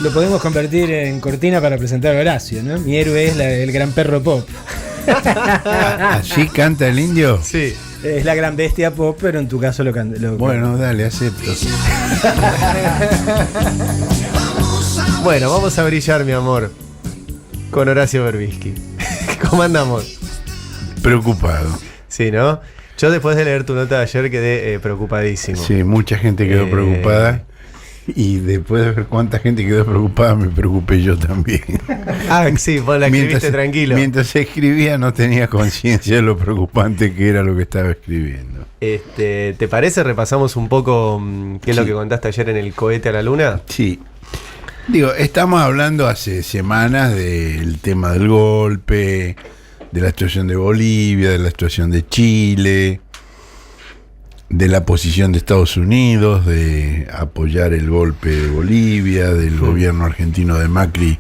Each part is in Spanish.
Lo podemos convertir en cortina para presentar a Horacio, ¿no? Mi héroe es el gran perro pop. ¿Así canta el indio? Sí. Es la gran bestia pop, pero en tu caso lo canta. Bueno, dale, acepto. Bueno, vamos a brillar, mi amor, con Horacio Berbisky. ¿Cómo andamos? Preocupado. Sí, ¿no? Yo después de leer tu nota de ayer quedé preocupadísimo. Sí, mucha gente quedó preocupada. Y después de ver cuánta gente quedó preocupada, me preocupé yo también. Ah, sí, vos la escribiste tranquilo. Mientras escribía no tenía conciencia de lo preocupante que era lo que estaba escribiendo. ¿Te parece? Repasamos un poco qué es lo que contaste ayer en el cohete a la luna. Sí. Digo, estamos hablando hace semanas del tema del golpe, de la situación de Bolivia, de la situación de Chile, de la posición de Estados Unidos, de apoyar el golpe de Bolivia, del gobierno argentino de Macri,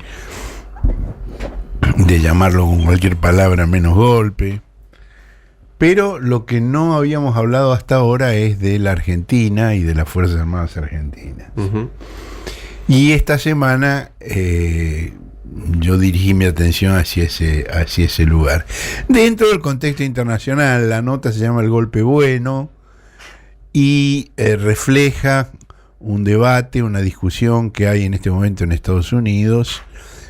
de llamarlo con cualquier palabra menos golpe. Pero lo que no habíamos hablado hasta ahora es de la Argentina y de las Fuerzas Armadas Argentinas. Y esta semana yo dirigí mi atención hacia ese lugar. Dentro del contexto internacional, la nota se llama El Golpe Bueno, y refleja un debate, una discusión que hay en este momento en Estados Unidos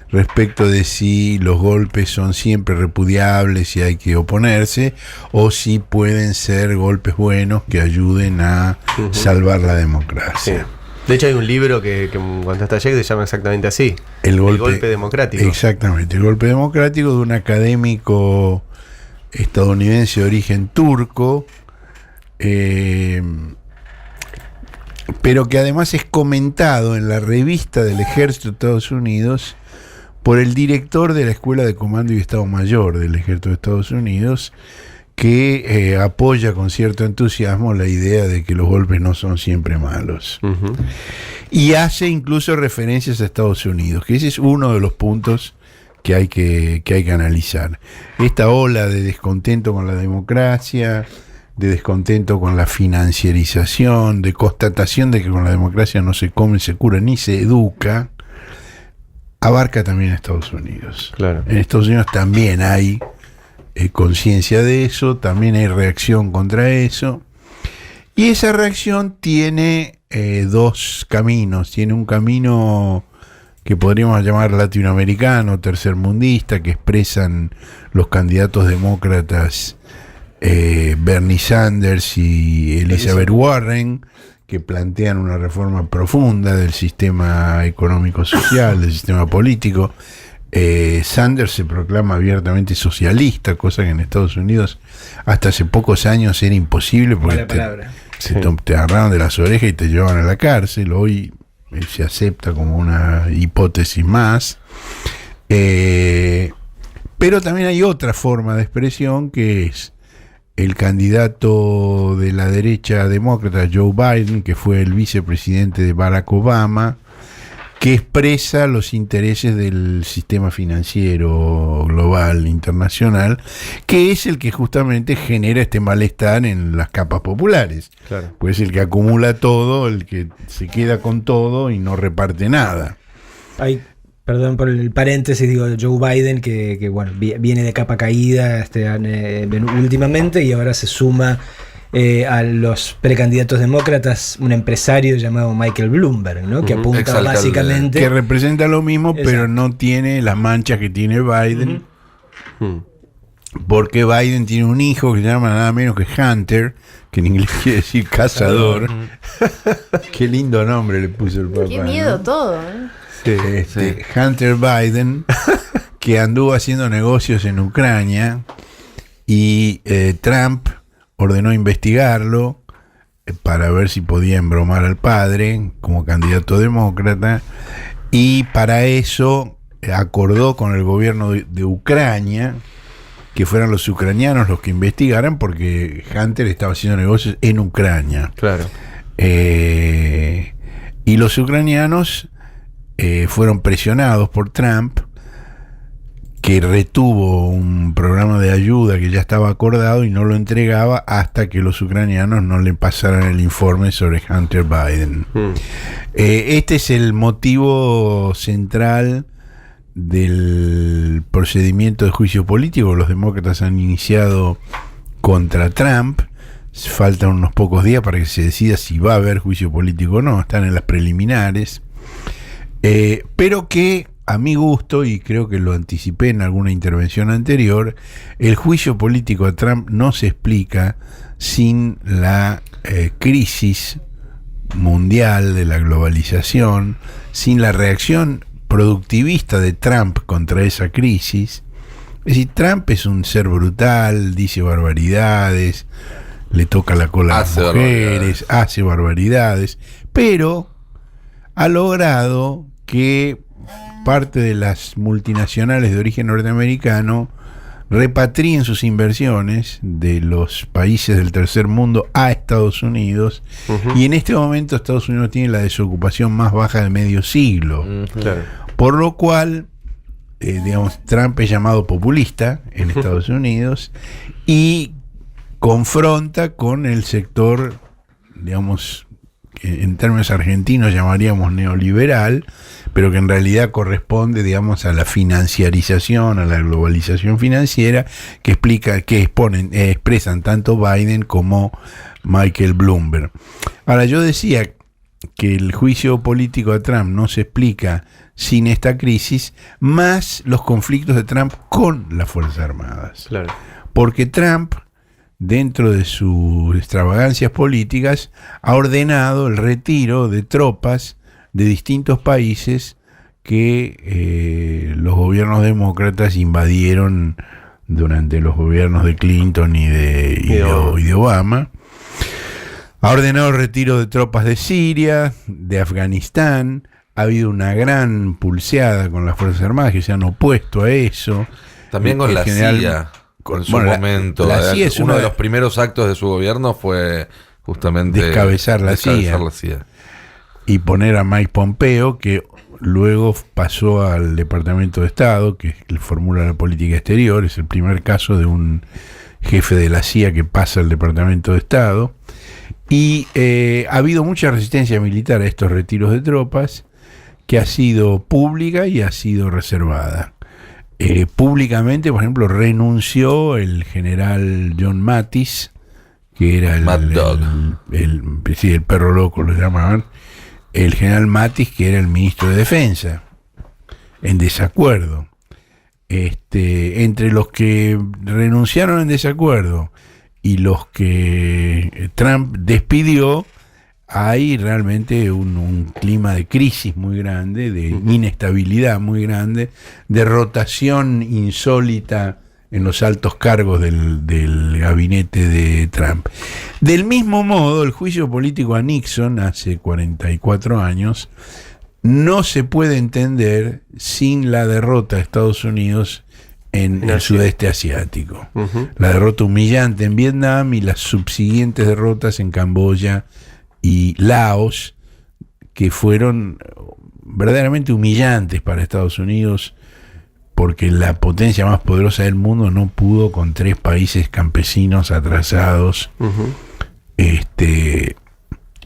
respecto de si los golpes son siempre repudiables y hay que oponerse, o si pueden ser golpes buenos que ayuden a salvar la democracia. Sí. De hecho hay un libro que contaste ayer que se llama exactamente así, El golpe democrático. Exactamente, el golpe democrático, de un académico estadounidense de origen turco, pero que además es comentado en la revista del Ejército de Estados Unidos por el director de la Escuela de Comando y Estado Mayor del Ejército de Estados Unidos, que apoya con cierto entusiasmo la idea de que los golpes no son siempre malos. Y hace incluso referencias a Estados Unidos, que ese es uno de los puntos que hay que analizar. Esta ola de descontento con la democracia, de descontento con la financiarización, de constatación de que con la democracia no se come, se cura ni se educa, abarca también a Estados Unidos. Claro. En Estados Unidos también hay conciencia de eso, también hay reacción contra eso, y esa reacción tiene dos caminos. Tiene un camino que podríamos llamar latinoamericano, tercermundista, que expresan los candidatos demócratas Bernie Sanders y Elizabeth Warren, que plantean una reforma profunda del sistema económico-social, del sistema político. Sanders se proclama abiertamente socialista, cosa que en Estados Unidos hasta hace pocos años era imposible, porque te agarraron de las orejas y te llevaban a la cárcel. Hoy se acepta como una hipótesis más. Pero también hay otra forma de expresión, que es el candidato de la derecha demócrata, Joe Biden, que fue el vicepresidente de Barack Obama, que expresa los intereses del sistema financiero global, internacional, que es el que justamente genera este malestar en las capas populares. Claro. Pues el que acumula todo, el que se queda con todo y no reparte nada. Perdón por el paréntesis, digo, Joe Biden, que bueno, viene de capa caída últimamente, y ahora se suma a los precandidatos demócratas un empresario llamado Michael Bloomberg, ¿no? Que apunta básicamente... Que representa lo mismo, exacto, pero no tiene las manchas que tiene Biden, porque Biden tiene un hijo que se llama nada menos que Hunter, que en inglés quiere decir cazador. Qué lindo nombre le puso el papá. Qué miedo, ¿no? Todo, Sí. Hunter Biden, que anduvo haciendo negocios en Ucrania, y Trump ordenó investigarlo para ver si podía embromar al padre como candidato demócrata, y para eso acordó con el gobierno de Ucrania que fueran los ucranianos los que investigaran, porque Hunter estaba haciendo negocios en Ucrania. Claro. Y los ucranianos fueron presionados por Trump, que retuvo un programa de ayuda que ya estaba acordado y no lo entregaba hasta que los ucranianos no le pasaran el informe sobre Hunter Biden. Este es el motivo central del procedimiento de juicio político. Los demócratas han iniciado contra Trump. Faltan unos pocos días para que se decida si va a haber juicio político o no. Están en las preliminares. Pero que, a mi gusto, y creo que lo anticipé en alguna intervención anterior, el juicio político a Trump no se explica sin la crisis mundial de la globalización, sin la reacción productivista de Trump contra esa crisis. Es decir, Trump es un ser brutal, dice barbaridades, le toca la cola a las mujeres, hace barbaridades, pero ha logrado que parte de las multinacionales de origen norteamericano repatrien sus inversiones de los países del tercer mundo a Estados Unidos, y en este momento Estados Unidos tiene la desocupación más baja de medio siglo, por lo cual digamos, Trump es llamado populista en Estados Unidos y confronta con el sector, digamos, que en términos argentinos llamaríamos neoliberal, pero que en realidad corresponde, digamos, a la financiarización, a la globalización financiera que expresan tanto Biden como Michael Bloomberg. Ahora, yo decía que el juicio político a Trump no se explica sin esta crisis, más los conflictos de Trump con las Fuerzas Armadas. Claro. Porque Trump, dentro de sus extravagancias políticas, ha ordenado el retiro de tropas de distintos países que los gobiernos demócratas invadieron durante los gobiernos de Clinton y de Obama. Ha ordenado el retiro de tropas de Siria, de Afganistán. Ha habido una gran pulseada con las Fuerzas Armadas que se han opuesto a eso. También con la CIA. En su momento. La CIA es uno de los primeros actos de su gobierno fue justamente descabezar la CIA. Y poner a Mike Pompeo, que luego pasó al Departamento de Estado, que formula la política exterior. Es el primer caso de un jefe de la CIA que pasa al Departamento de Estado. Y ha habido mucha resistencia militar a estos retiros de tropas, que ha sido pública y ha sido reservada. Públicamente, por ejemplo, renunció el general John Mattis, que era el perro loco, lo llamaban, el general Mattis, que era el ministro de Defensa, en desacuerdo. Entre los que renunciaron en desacuerdo y los que Trump despidió, hay realmente un clima de crisis muy grande, de inestabilidad muy grande, de rotación insólita en los altos cargos del gabinete de Trump. Del mismo modo, el juicio político a Nixon hace 44 años no se puede entender sin la derrota de Estados Unidos en el sudeste asiático. La derrota humillante en Vietnam y las subsiguientes derrotas en Camboya y Laos, que fueron verdaderamente humillantes para Estados Unidos, porque la potencia más poderosa del mundo no pudo con 3 países campesinos atrasados.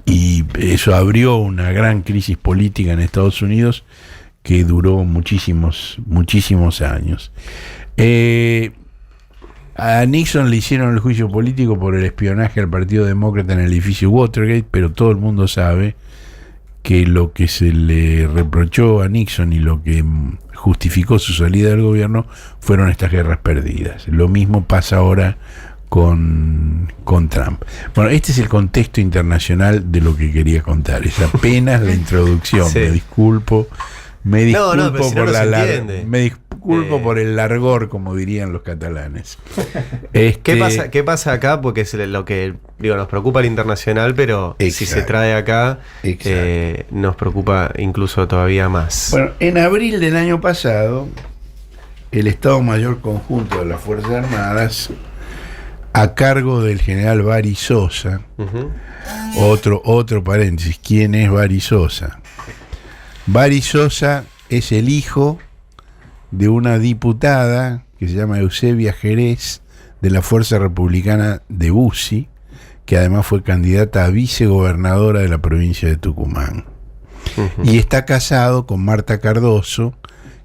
Y eso abrió una gran crisis política en Estados Unidos que duró muchísimos años. A Nixon le hicieron el juicio político por el espionaje al Partido Demócrata en el edificio Watergate, pero todo el mundo sabe que lo que se le reprochó a Nixon y lo que justificó su salida del gobierno fueron estas guerras perdidas. Lo mismo pasa ahora con Trump. Bueno, este es el contexto internacional de lo que quería contar. Es apenas la introducción. Sí. Me disculpo por el largor, como dirían los catalanes. ¿Qué pasa acá? Porque es lo que nos preocupa al internacional, pero si se trae acá, nos preocupa incluso todavía más. Bueno, en abril del año pasado, el Estado Mayor Conjunto de las Fuerzas Armadas, a cargo del general Bari Sosa, otro paréntesis, ¿quién es Bari Sosa? Bari Sosa es el hijo de una diputada que se llama Eusebia Jerez, de la Fuerza Republicana de Bussi, que además fue candidata a vicegobernadora de la provincia de Tucumán. Y está casado con Marta Cardoso,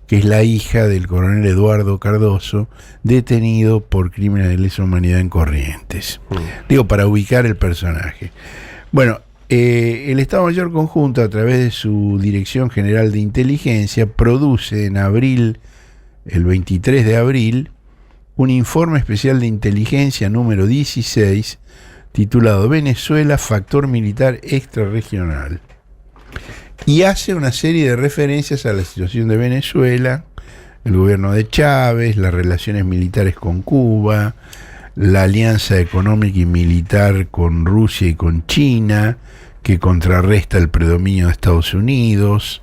que es la hija del coronel Eduardo Cardoso, detenido por crímenes de lesa humanidad en Corrientes. Digo, para ubicar el personaje. Bueno, el Estado Mayor Conjunto, a través de su Dirección General de Inteligencia, produce en abril, el 23 de abril, un informe especial de inteligencia número 16, titulado Venezuela, factor militar extrarregional. Y hace una serie de referencias a la situación de Venezuela, el gobierno de Chávez, las relaciones militares con Cuba, la alianza económica y militar con Rusia y con China, que contrarresta el predominio de Estados Unidos.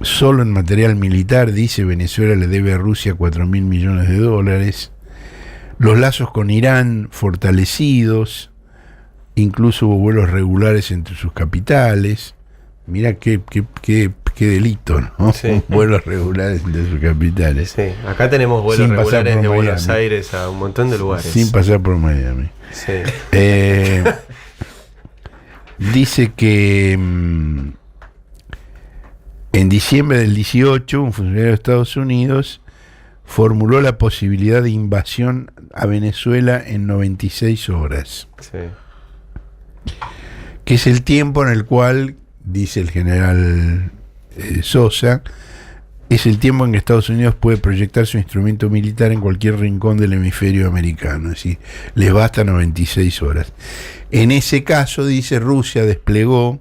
Solo en material militar, dice, Venezuela le debe a Rusia 4.000 millones de dólares. Los lazos con Irán fortalecidos. Incluso hubo vuelos regulares entre sus capitales. Mira qué delito, ¿no? Sí. Vuelos regulares entre sus capitales. Sí, acá tenemos vuelos regulares de Buenos Aires a un montón de lugares. Sin pasar por Miami. Sí. Dice que en diciembre del 18, un funcionario de Estados Unidos formuló la posibilidad de invasión a Venezuela en 96 horas. Sí. Que es el tiempo en el cual, dice el general Sosa, es el tiempo en que Estados Unidos puede proyectar su instrumento militar en cualquier rincón del hemisferio americano. Es decir, les basta 96 horas. En ese caso, dice, Rusia desplegó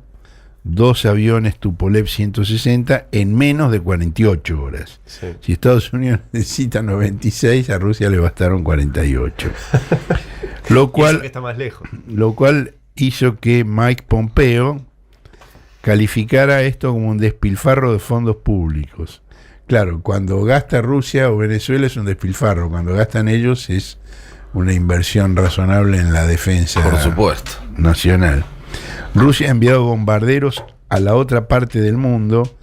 2 aviones Tupolev 160 en menos de 48 horas. Sí. Si Estados Unidos necesita 96, a Rusia le bastaron 48. Lo cual, que está más lejos. Lo cual hizo que Mike Pompeo calificara esto como un despilfarro de fondos públicos. Claro, cuando gasta Rusia o Venezuela es un despilfarro, cuando gastan ellos es una inversión razonable en la defensa, por supuesto, nacional. Rusia ha enviado bombarderos a la otra parte del mundo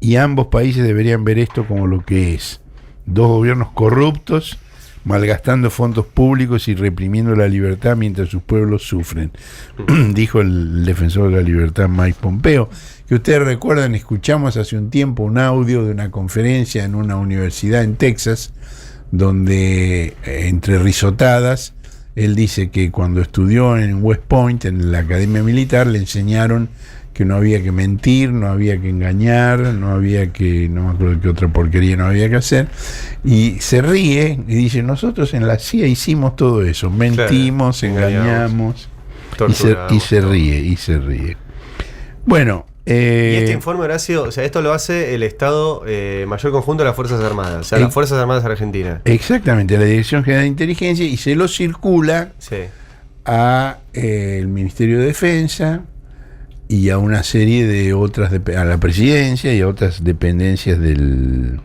y ambos países deberían ver esto como lo que es: 2 gobiernos corruptos, malgastando fondos públicos y reprimiendo la libertad mientras sus pueblos sufren, dijo el defensor de la libertad Mike Pompeo, que ustedes recuerdan, escuchamos hace un tiempo un audio de una conferencia en una universidad en Texas, donde entre risotadas, él dice que cuando estudió en West Point, en la academia militar, le enseñaron que no había que mentir, no había que engañar, no había que, no me acuerdo qué otra porquería no había que hacer, y se ríe y dice, nosotros en la CIA hicimos todo eso, mentimos, claro, engañamos, y se ríe. Bueno, y este informe, Horacio, o sea, esto lo hace el Estado Mayor Conjunto de las Fuerzas Armadas, o sea, las Fuerzas Armadas Argentinas. Exactamente, la Dirección General de Inteligencia, y se lo circula a el Ministerio de Defensa y a una serie de otras, a la presidencia y a otras dependencias del...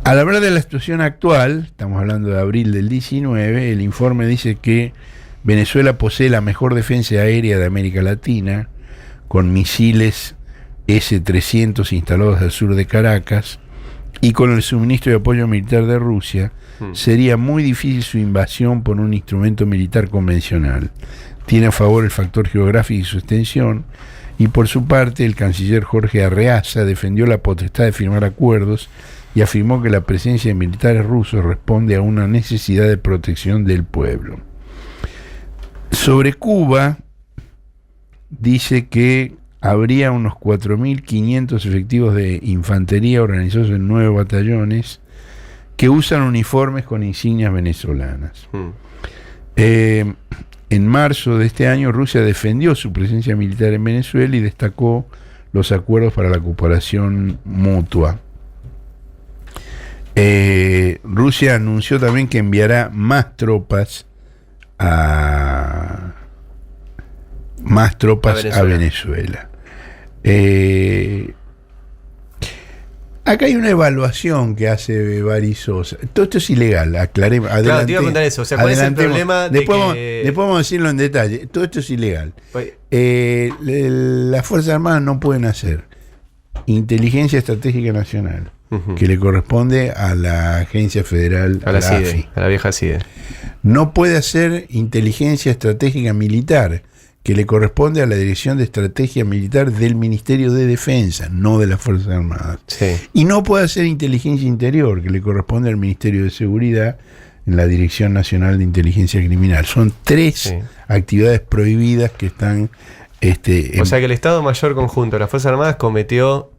Al hablar de la situación actual, estamos hablando de abril del 19, el informe dice que Venezuela posee la mejor defensa aérea de América Latina, con misiles S-300 instalados al sur de Caracas, y con el suministro de apoyo militar de Rusia, sería muy difícil su invasión por un instrumento militar convencional. Tiene a favor el factor geográfico y su extensión, y por su parte el canciller Jorge Arreaza defendió la potestad de firmar acuerdos y afirmó que la presencia de militares rusos responde a una necesidad de protección del pueblo. Sobre Cuba, dice que habría unos 4.500 efectivos de infantería organizados en 9 batallones que usan uniformes con insignias venezolanas. En marzo de este año, Rusia defendió su presencia militar en Venezuela y destacó los acuerdos para la cooperación mutua. Rusia anunció también que enviará más tropas a Venezuela. Acá hay una evaluación que hace Bari Sosa. Todo esto es ilegal, aclaremos. Claro, te iba a contar eso. O sea, ¿cuál es el problema? Después vamos a decirlo en detalle. Todo esto es ilegal. Las Fuerzas Armadas no pueden hacer inteligencia estratégica nacional, que le corresponde a la agencia federal, a la CIDE, a la vieja CIDE. No puede hacer inteligencia estratégica militar, que le corresponde a la Dirección de Estrategia Militar del Ministerio de Defensa, no de las Fuerzas Armadas. Sí. Y no puede hacer inteligencia interior, que le corresponde al Ministerio de Seguridad, en la Dirección Nacional de Inteligencia Criminal. Son 3 actividades prohibidas que están... o sea que el Estado Mayor Conjunto de las Fuerzas Armadas cometió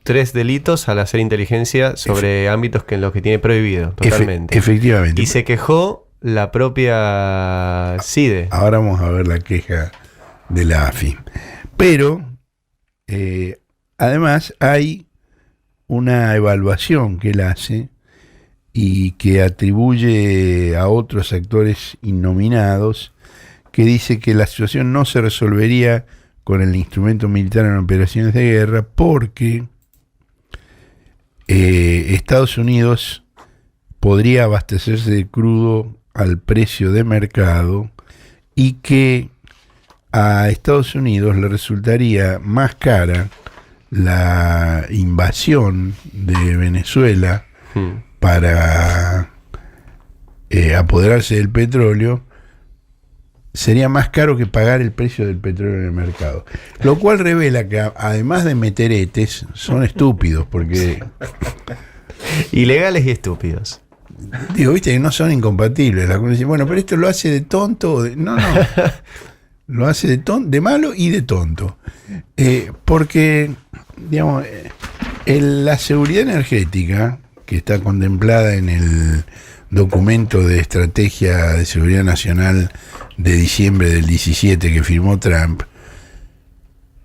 3 delitos al hacer inteligencia sobre ámbitos en los que tiene prohibido totalmente. Efectivamente. Y se quejó la propia CIDE. Ahora vamos a ver la queja de la AFI. Pero, además, hay una evaluación que él hace y que atribuye a otros actores innominados, que dice que la situación no se resolvería con el instrumento militar en operaciones de guerra porque Estados Unidos podría abastecerse de crudo al precio de mercado y que a Estados Unidos le resultaría más cara la invasión de Venezuela para apoderarse del petróleo. Sería más caro que pagar el precio del petróleo en el mercado. Lo cual revela que además de meteretes, son estúpidos, porque... Ilegales y estúpidos. Digo, viste que no son incompatibles. La dice, bueno, pero esto lo hace de tonto. No. Lo hace de malo y de tonto. Porque, digamos, la seguridad energética, que está contemplada en el documento de estrategia de seguridad nacional de diciembre del 17 que firmó Trump,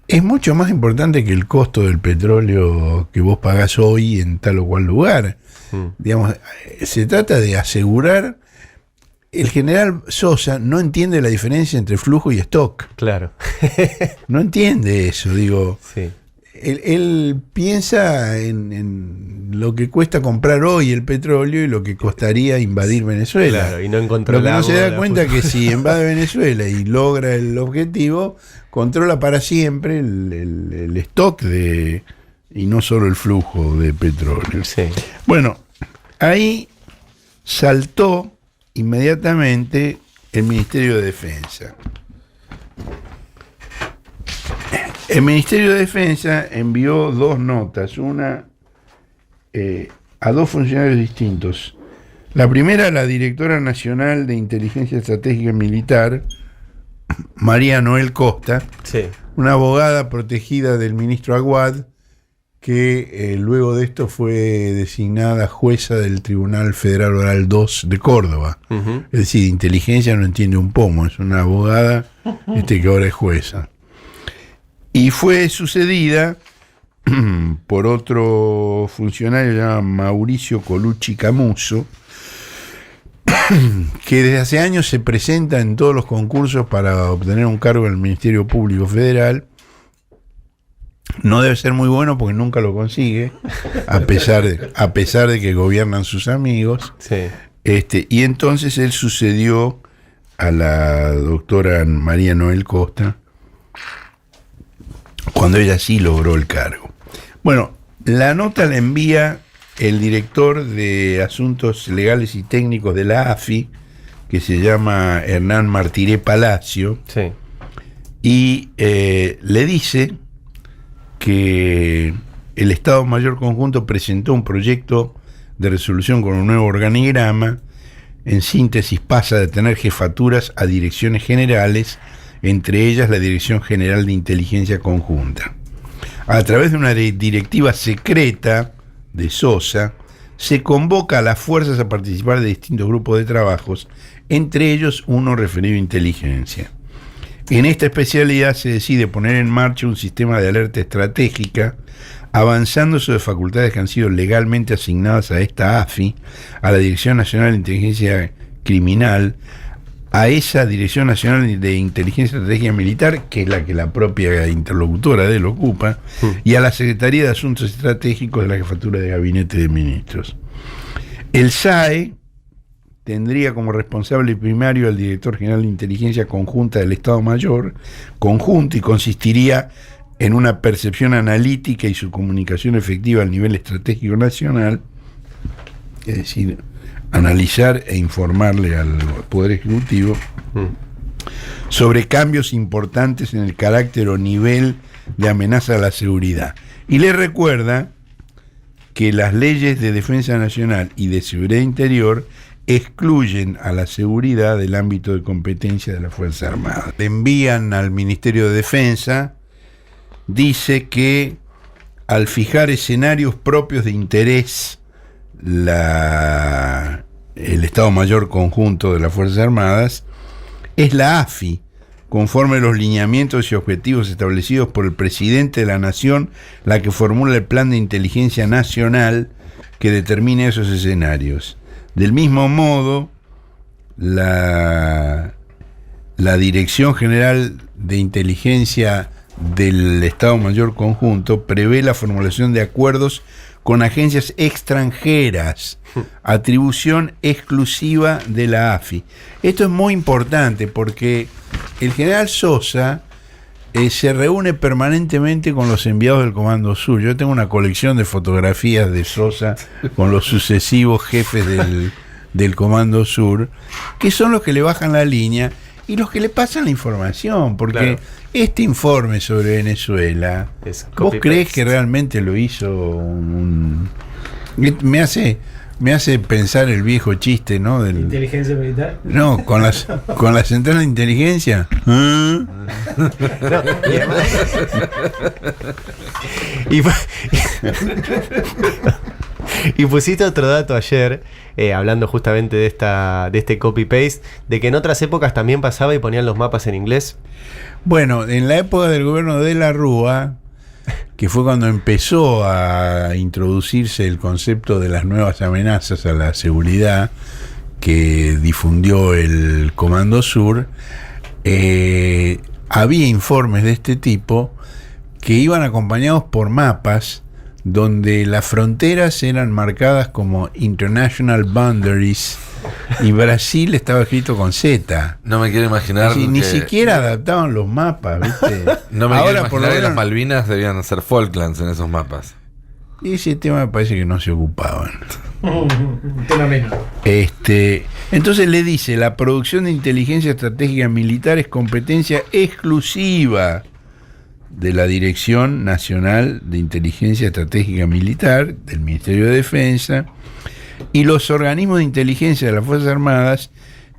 es mucho más importante que el costo del petróleo que vos pagás hoy en tal o cual lugar. Digamos, se trata de asegurar. El general Sosa no entiende la diferencia entre flujo y stock. Claro. No entiende eso, digo. Sí. Él piensa en lo que cuesta comprar hoy el petróleo y lo que costaría invadir Venezuela. Claro, y no encontró lo que no se da cuenta que si invade Venezuela y logra el objetivo, controla para siempre el stock y no solo el flujo de petróleo. Sí. Bueno, ahí saltó inmediatamente el Ministerio de Defensa. El Ministerio de Defensa envió 2 notas, una a 2 funcionarios distintos. La primera a la directora nacional de Inteligencia Estratégica Militar, María Noel Costa, una abogada protegida del ministro Aguad, que luego de esto fue designada jueza del Tribunal Federal Oral 2 de Córdoba. Es decir, inteligencia no entiende un pomo, es una abogada que ahora es jueza. Y fue sucedida por otro funcionario llamado Mauricio Colucci Camuso, que desde hace años se presenta en todos los concursos para obtener un cargo en el Ministerio Público Federal. No debe ser muy bueno porque nunca lo consigue, a pesar de que gobiernan sus amigos. Sí. Y entonces él sucedió a la doctora María Noel Costa cuando ella sí logró el cargo. Bueno, la nota la envía el director de Asuntos Legales y Técnicos de la AFI, que se llama Hernán Martiré Palacio, y le dice que el Estado Mayor Conjunto presentó un proyecto de resolución con un nuevo organigrama. En síntesis, pasa de tener jefaturas a direcciones generales, entre ellas la Dirección General de Inteligencia Conjunta. A través de una directiva secreta de Sosa, se convoca a las fuerzas a participar de distintos grupos de trabajos, entre ellos uno referido a inteligencia. En esta especialidad se decide poner en marcha un sistema de alerta estratégica, avanzando sobre facultades que han sido legalmente asignadas a esta AFI, a la Dirección Nacional de Inteligencia Criminal, a esa Dirección Nacional de Inteligencia y Estrategia Militar, que es la que la propia interlocutora de él ocupa, y a la Secretaría de Asuntos Estratégicos de la Jefatura de Gabinete de Ministros. El SAE tendría como responsable primario al Director General de Inteligencia Conjunta del Estado Mayor Conjunto y consistiría en una percepción analítica y su comunicación efectiva al nivel estratégico nacional, es decir, analizar e informarle al Poder Ejecutivo sobre cambios importantes en el carácter o nivel de amenaza a la seguridad. Y le recuerda que las leyes de defensa nacional y de seguridad interior excluyen a la seguridad del ámbito de competencia de la Fuerza Armada. Le envían al Ministerio de Defensa, dice que al fijar escenarios propios de interés, el Estado Mayor Conjunto de las Fuerzas Armadas, es la AFI, conforme a los lineamientos y objetivos establecidos por el presidente de la Nación, la que formula el Plan de Inteligencia Nacional que determine esos escenarios. Del mismo modo, la Dirección General de Inteligencia del Estado Mayor Conjunto prevé la formulación de acuerdos con agencias extranjeras, atribución exclusiva de la AFI. Esto es muy importante porque el general Sosa se reúne permanentemente con los enviados del Comando Sur. Yo tengo una colección de fotografías de Sosa con los sucesivos jefes del Comando Sur, que son los que le bajan la línea y los que le pasan la información, porque claro, este informe sobre Venezuela, ¿vos creés que realmente lo hizo me hace pensar el viejo chiste, ¿no? ¿Inteligencia militar? No, con la central de inteligencia. No, y pusiste otro dato ayer, hablando justamente de este copy-paste, de que en otras épocas también pasaba y ponían los mapas en inglés. Bueno, en la época del gobierno de la Rúa, que fue cuando empezó a introducirse el concepto de las nuevas amenazas a la seguridad que difundió el Comando Sur, había informes de este tipo que iban acompañados por mapas donde las fronteras eran marcadas como International Boundaries y Brasil estaba escrito con Z. No me quiero imaginar. Ni siquiera adaptaban los mapas, ¿viste? No me quiero imaginar que las Malvinas debían ser Falklands en esos mapas. Y ese tema me parece que no se ocupaban. Tema menos. Entonces le dice: la producción de inteligencia estratégica militar es competencia exclusiva de la Dirección Nacional de Inteligencia Estratégica Militar, del Ministerio de Defensa, y los organismos de inteligencia de las Fuerzas Armadas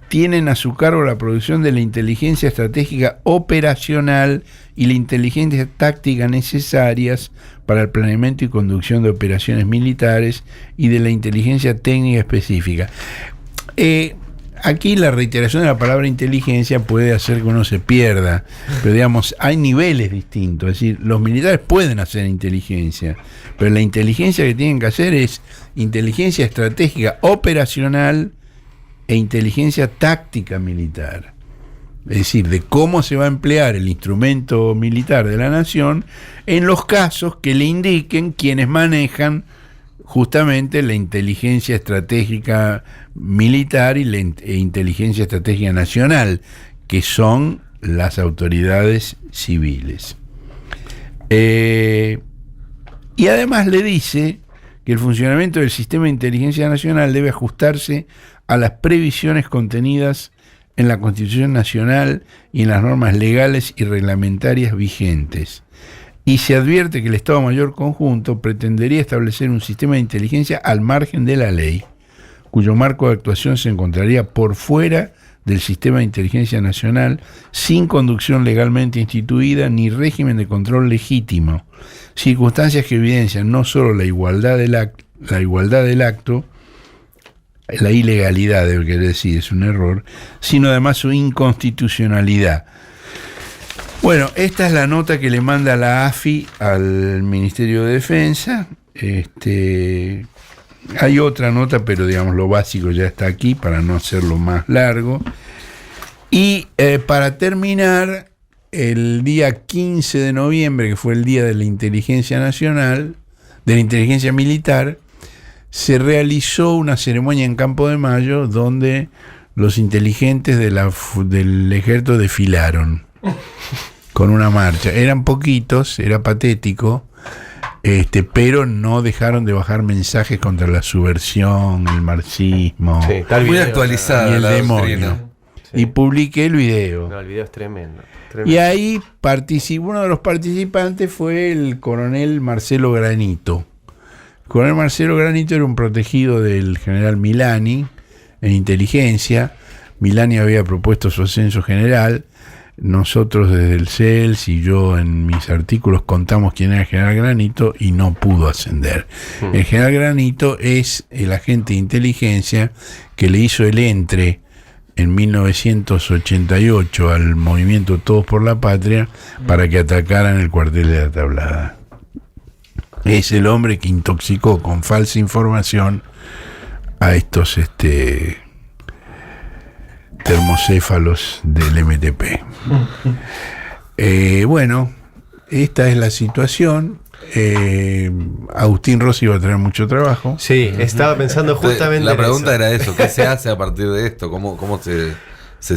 tienen a su cargo la producción de la inteligencia estratégica operacional y la inteligencia táctica necesarias para el planeamiento y conducción de operaciones militares y de la inteligencia técnica específica. Aquí la reiteración de la palabra inteligencia puede hacer que uno se pierda, pero digamos, hay niveles distintos. Es decir, los militares pueden hacer inteligencia, pero la inteligencia que tienen que hacer es inteligencia estratégica operacional e inteligencia táctica militar. Es decir, de cómo se va a emplear el instrumento militar de la nación en los casos que le indiquen quienes manejan justamente la inteligencia estratégica militar y la inteligencia estratégica nacional, que son las autoridades civiles. Y además le dice que el funcionamiento del sistema de inteligencia nacional debe ajustarse a las previsiones contenidas en la Constitución Nacional y en las normas legales y reglamentarias vigentes. Y se advierte que el Estado Mayor Conjunto pretendería establecer un sistema de inteligencia al margen de la ley, cuyo marco de actuación se encontraría por fuera del sistema de inteligencia nacional, sin conducción legalmente instituida ni régimen de control legítimo, circunstancias que evidencian no solo la igualdad del acto, la ilegalidad debe querer decir, es un error, sino además su inconstitucionalidad. Bueno, esta es la nota que le manda la AFI al Ministerio de Defensa. Hay otra nota, pero digamos lo básico ya está aquí para no hacerlo más largo. Y para terminar, el día 15 de noviembre, que fue el día de la inteligencia nacional, de la inteligencia militar, se realizó una ceremonia en Campo de Mayo donde los inteligentes del ejército desfilaron. con una marcha. Eran poquitos, era patético, pero no dejaron de bajar mensajes contra la subversión, el marxismo, muy actualizada y el la demonio. doctrina. Y publiqué el video. No, el video es tremendo. Y ahí uno de los participantes fue el coronel Marcelo Granito. El coronel Marcelo Granito era un protegido del general Milani en inteligencia. Milani había propuesto su ascenso general. Nosotros desde el CELS y yo en mis artículos contamos quién era el general Granito y no pudo ascender. El general Granito es el agente de inteligencia que le hizo el entre en 1988 al movimiento Todos por la Patria para que atacaran el cuartel de la Tablada. Es el hombre que intoxicó con falsa información a estos termocéfalos del MTP. Bueno, esta es la situación. Agustín Rossi va a tener mucho trabajo. Sí, estaba pensando justamente la pregunta en era eso, ¿qué se hace a partir de esto? ¿Cómo se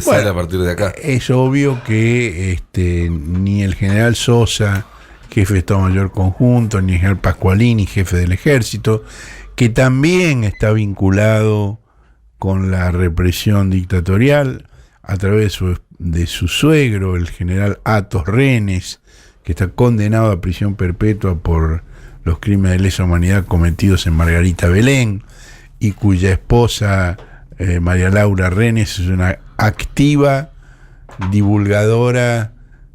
sale a partir de acá? Es obvio que ni el general Sosa, jefe de Estado Mayor Conjunto, ni el general Pascualini, jefe del Ejército, que también está vinculado con la represión dictatorial a través de su suegro, el general Atos Renes, que está condenado a prisión perpetua por los crímenes de lesa humanidad cometidos en Margarita Belén, y cuya esposa María Laura Renes es una activa divulgadora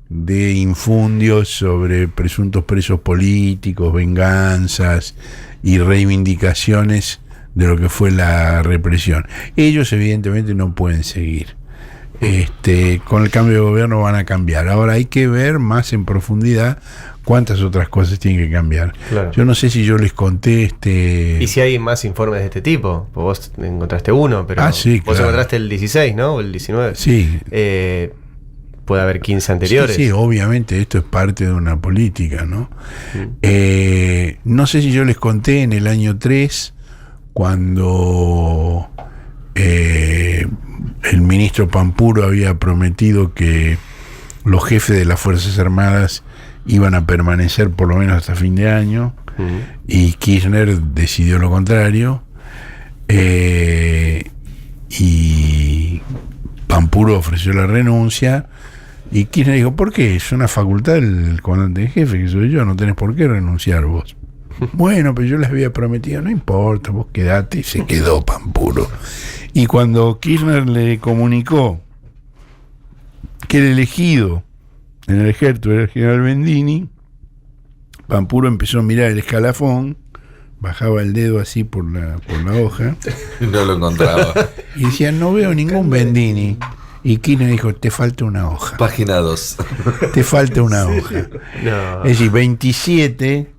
de infundios sobre presuntos presos políticos, venganzas y reivindicaciones de lo que fue la represión. Ellos evidentemente no pueden seguir. Con el cambio de gobierno van a cambiar. Ahora hay que ver más en profundidad cuántas otras cosas tienen que cambiar. Claro. Yo no sé si yo les conté ¿Y si hay más informes de este tipo? Vos encontraste uno, pero sí, vos encontraste el 16, ¿no? O el 19. Sí. Puede haber 15 anteriores. Sí, obviamente esto es parte de una política, ¿no? No sé si yo les conté en el año 3, cuando el ministro Pampuro había prometido que los jefes de las Fuerzas Armadas iban a permanecer por lo menos hasta fin de año, y Kirchner decidió lo contrario, y Pampuro ofreció la renuncia, y Kirchner dijo: ¿por qué? Es una facultad del comandante en jefe, que soy yo, no tenés por qué renunciar vos. Bueno, pero yo les había prometido, no importa, vos quedate, y se quedó Pampuro. Y cuando Kirchner le comunicó que el elegido en el ejército era el general Bendini, Pampuro empezó a mirar el escalafón, bajaba el dedo así por la hoja, no lo encontraba, y decía: no veo ningún Bendini. Y Kirchner dijo: te falta una hoja. Página 2. Te falta una hoja. No. Es decir, 27,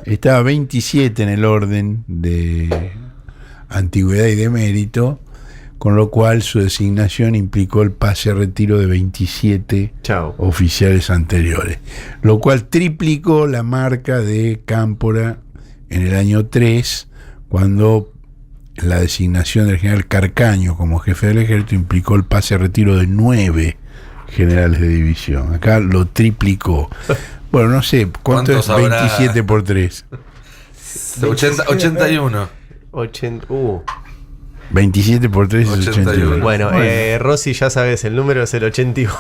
estaba 27 en el orden de antigüedad y de mérito, con lo cual su designación implicó el pase a retiro de 27 oficiales anteriores, lo cual triplicó la marca de Cámpora en el año 3, cuando la designación del general Carcaño como jefe del ejército implicó el pase a retiro de 9 generales de división. Acá lo triplicó. Bueno, no sé, ¿cuánto es 27 por 3? 81. 27 por 3 es 81. Bueno, Rossi, ya sabes, el número es el 81.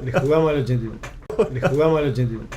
Le jugamos al 81.